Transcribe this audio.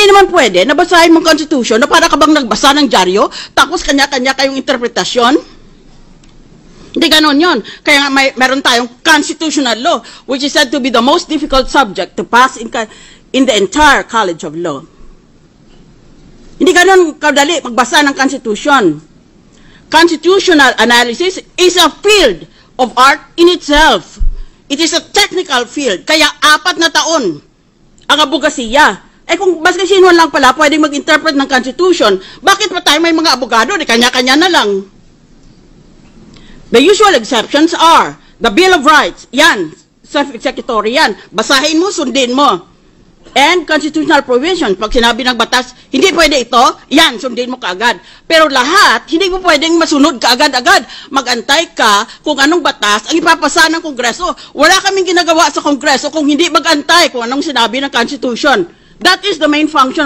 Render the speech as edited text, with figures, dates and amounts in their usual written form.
Hindi naman pwede na basahin mong Constitution na para ka bang nagbasa ng dyaryo, tapos kanya-kanya kayong interpretasyon. Hindi ganon yun. Kaya nga meron tayong constitutional law, which is said to be the most difficult subject to pass in the entire College of Law. Hindi ganon kadali magbasa ng Constitution. Constitutional analysis is a field of art in itself. It is a technical field. Kaya 4 na taon ang abogasiya. Kung baska sino lang pala pwedeng mag-interpret ng Constitution, bakit pa tayo may mga abogado? Kanya-kanya na lang. The usual exceptions are the Bill of Rights, yan, self-executory yan, basahin mo, sundin mo. And constitutional provisions, pag sinabi ng batas, hindi pwede ito, yan, sundin mo kaagad. Pero lahat, hindi mo pwedeng masunod kaagad-agad. Magantay ka kung anong batas ang ipapasa ng Kongreso. Wala kaming ginagawa sa Kongreso kung hindi magantay kung anong sinabi ng Constitution. That is the main function